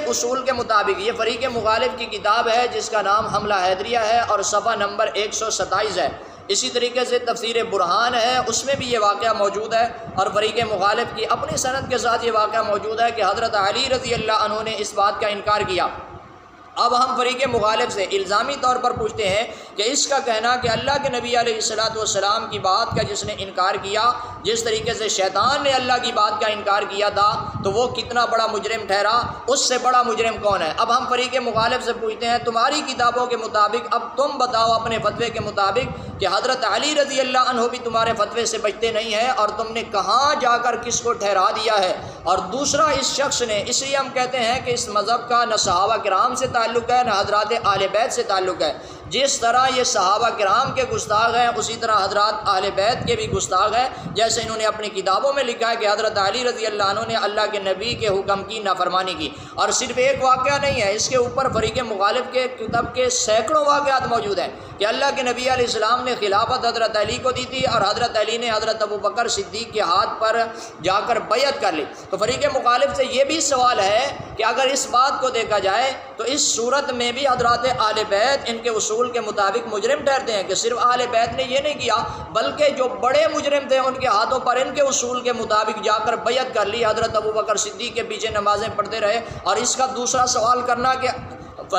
اصول کے مطابق، یہ فریق مخالف کی کتاب ہے جس کا نام حملہ حیدریہ ہے اور صفحہ نمبر 127 ہے۔ اسی طریقے سے تفسیر برہان ہے، اس میں بھی یہ واقعہ موجود ہے، اور فریق مخالف کی اپنی سند کے ساتھ یہ واقعہ موجود ہے کہ حضرت علی رضی اللہ عنہ نے اس بات کا انکار کیا۔ اب ہم فریق مخالف سے الزامی طور پر پوچھتے ہیں کہ اس کا کہنا کہ اللہ کے نبی علیہ السلام کی بات کا جس نے انکار کیا، جس طریقے سے شیطان نے اللہ کی بات کا انکار کیا تھا، تو وہ کتنا بڑا مجرم ٹھہرا، اس سے بڑا مجرم کون ہے؟ اب ہم فریق مخالف سے پوچھتے ہیں تمہاری کتابوں کے مطابق اب تم بتاؤ اپنے فتوے کے مطابق کہ حضرت علی رضی اللہ عنہ بھی تمہارے فتوے سے بچتے نہیں ہیں، اور تم نے کہاں جا کر کس کو ٹھہرا دیا ہے؟ اور دوسرا، اس شخص نے، اس لیے ہم کہتے ہیں کہ اس مذہب کا نہ صحابہ کرام سے تعلق ہے نہ حضرات اہل بیت سے تعلق ہے۔ جس طرح یہ صحابہ کرام کے گستاخ ہیں، اسی طرح حضرات اہل بیت کے بھی گستاخ ہیں، جیسے انہوں نے اپنی کتابوں میں لکھا ہے کہ حضرت علی رضی اللہ عنہ نے اللہ کے نبی کے حکم کی نافرمانی کی۔ اور صرف ایک واقعہ نہیں ہے، اس کے اوپر فریق مخالف کے کتاب کے سینکڑوں واقعات موجود ہیں کہ اللہ کے نبی علیہ السلام نے خلافت حضرت علی کو دی تھی، اور حضرت علی نے حضرت ابوبکر صدیق کے ہاتھ پر جا کر بیعت کر لی۔ تو فریق مخالف سے یہ بھی سوال ہے کہ اگر اس بات کو دیکھا جائے تو اس صورت میں بھی حضرات اہل بیت ان کے اصول کے مطابق مجرم ٹھہرتے ہیں، کہ صرف اہل بیت نے یہ نہیں کیا بلکہ جو بڑے مجرم تھے ان کے ہاتھوں پر ان کے اصول کے مطابق جا کر بیعت کر لی، حضرت ابوبکر صدیق کے پیچھے نمازیں پڑھتے رہے۔ اور اس کا دوسرا سوال کرنا کہ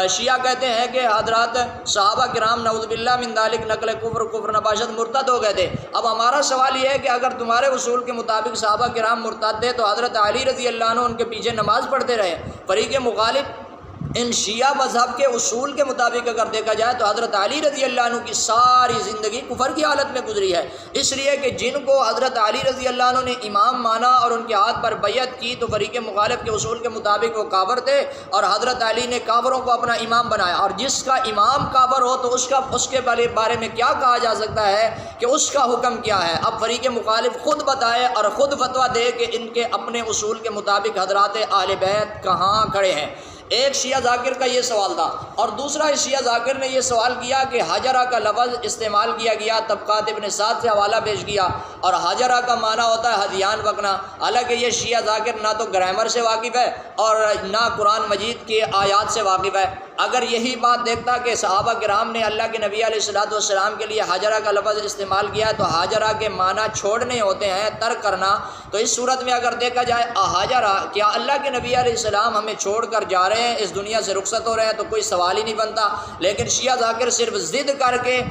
شیعہ کہتے ہیں کہ حضرات صحابہ کرام نعوذ باللہ من ذالک نقل کفر نباشت مرتد ہو گئے تھے۔ اب ہمارا سوال یہ ہے کہ اگر تمہارے اصول کے مطابق صحابہ کرام مرتد تھے تو حضرت علی رضی اللہ عنہ ان کے پیچھے نماز پڑھتے رہے۔ فریق مخالف ان شیعہ مذہب کے اصول کے مطابق اگر دیکھا جائے تو حضرت علی رضی اللہ عنہ کی ساری زندگی کفر کی حالت میں گزری ہے، اس لیے کہ جن کو حضرت علی رضی اللہ عنہ نے امام مانا اور ان کے ہاتھ پر بیعت کی تو فریق مخالف کے اصول کے مطابق وہ کافر تھے، اور حضرت علی نے کافروں کو اپنا امام بنایا۔ اور جس کا امام کافر ہو تو اس کے بارے میں کیا کہا جا سکتا ہے کہ اس کا حکم کیا ہے؟ اب فریق مخالف خود بتائے اور خود فتویٰ دے کہ ان کے اپنے اصول کے مطابق حضرات اہل بیت کہاں کھڑے ہیں۔ ایک شیعہ ذاکر کا یہ سوال تھا، اور دوسرا اس شیعہ ذاکر نے یہ سوال کیا کہ حجرہ کا لفظ استعمال کیا گیا، طبقات ابن سعد سے حوالہ پیش کیا، اور حجرہ کا معنی ہوتا ہے ہدیان بکنا۔ حالانکہ یہ شیعہ ذاکر نہ تو گرامر سے واقف ہے اور نہ قرآن مجید کے آیات سے واقف ہے۔ اگر یہی بات دیکھتا کہ صحابہ کرام نے اللہ کے نبی علیہ السلام کے لیے حجرہ کا لفظ استعمال کیا ہے تو حجرہ کے معنی چھوڑنے ہوتے ہیں، ترک کرنا، تو اس صورت میں اگر دیکھا جائے حجرہ، کیا اللہ کے نبی علیہ السلام ہمیں چھوڑ کر جا رہے ہیں، اس دنیا سے رخصت ہو رہے ہیں؟ تو کوئی سوال ہی نہیں بنتا۔ لیکن شیعہ ذاکر صرف ضد کر کے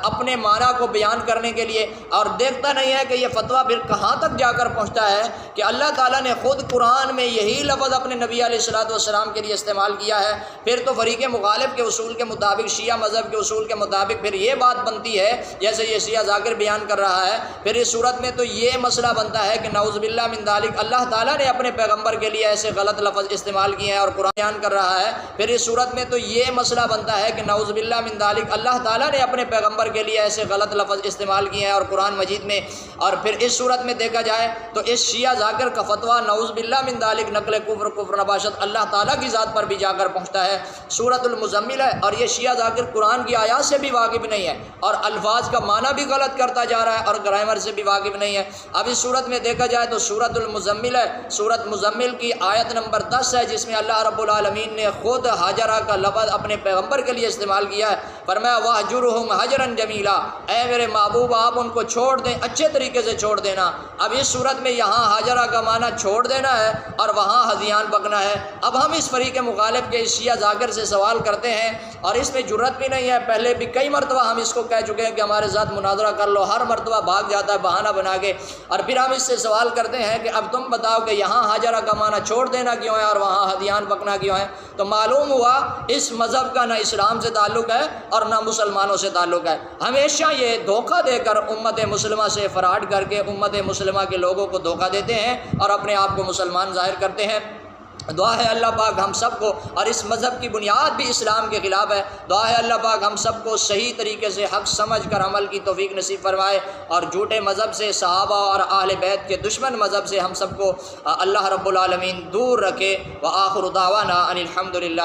اپنے معنی کو بیان کرنے کے لیے، اور دیکھتا نہیں ہے کہ یہ فتویٰ پھر کہاں تک جا کر پہنچتا ہے کہ اللہ تعالیٰ نے خود قرآن میں یہی لفظ اپنے نبی علیہ السلام کے لیے استعمال کیا ہے۔ پھر تو فریق مخالف کے اصول کے مطابق، شیعہ مذہب کے اصول کے مطابق پھر یہ بات بنتی ہے جیسے یہ شیعہ ذاکر بیان کر رہا ہے، پھر اس صورت میں تو یہ مسئلہ بنتا ہے کہ نعوذ باللہ من ذالک اللہ تعالیٰ نے اپنے پیغمبر کے لیے ایسے غلط لفظ استعمال کیے ہیں اور قرآن بیان کر رہا ہے، پھر اس صورت میں تو یہ مسئلہ بنتا ہے کہ نعوذ باللہ من ذالک اللہ تعالیٰ نے اپنے پیغمبر کے لیے ایسے غلط لفظ استعمال کیے ہیں اور قرآن مجید میں۔ اور پھر اس صورت میں دیکھا جائے تو اس شیعہ ذاکر کا فتویٰ نعوذ باللہ من ذالک نقل کفر نباشت اللہ تعالیٰ کی ذات پر بھی جا کر پہنچتا ہے۔ سورۃ المزمل ہے، اور یہ شیعہ ذاکر قرآن کی آیات سے بھی واقف نہیں ہے، اور الفاظ کا معنی بھی غلط کرتا جا رہا ہے، اور گرامر سے بھی واقف نہیں ہے۔ اب اس صورت میں دیکھا جائے تو سورۃ المزمل ہے، سورۃ مزمل کی آیت نمبر 10 ہے، جس میں اللہ رب العالمین نے خود حجرہ کا لفظ اپنے پیغمبر کے لیے استعمال کیا ہے۔ فرمایا وَاهْجُرْهُمْ هَجْرًا جَمِيلًا، اے میرے محبوب آپ ان کو چھوڑ دیں، اچھے طریقے سے چھوڑ دینا۔ اب اس صورت میں یہاں حجرہ کا معنی چھوڑ دینا ہے اور وہاں ہذیان بکنا ہے۔ اب ہم اس فریق مخالف کے شیعہ ذاکر سے سوال کرتے ہیں، اور اس میں جرت بھی نہیں ہے، پہلے بھی کئی مرتبہ ہم اس کو کہہ چکے ہیں کہ ہمارے ساتھ مناظرہ کر لو، ہر مرتبہ بھاگ جاتا ہے بہانہ بنا کے، اور پھر ہم اس سے سوال کرتے ہیں کہ اب تم بتاؤ کہ یہاں حجرہ کا معنی چھوڑ دینا کیوں ہے اور وہاں ہذیان بکنا کیوں ہے؟ تو معلوم ہوا اس مذہب کا نہ اسلام سے تعلق ہے اور نہ مسلمانوں سے تعلق ہے۔ ہمیشہ یہ دھوکہ دے کر امت مسلمہ سے فراڈ کر کے امت مسلمہ کے لوگوں کو دھوکہ دیتے ہیں اور اپنے آپ کو مسلمان ظاہر کرتے ہیں۔ دعا ہے اللہ پاک ہم سب کو، اور اس مذہب کی بنیاد بھی اسلام کے خلاف ہے، دعا ہے اللہ پاک ہم سب کو صحیح طریقے سے حق سمجھ کر عمل کی توفیق نصیب فرمائے، اور جھوٹے مذہب سے، صحابہ اور اہل بیت کے دشمن مذہب سے ہم سب کو اللہ رب العالمین دور رکھے۔ وآخر دعوانا ان الحمد للہ۔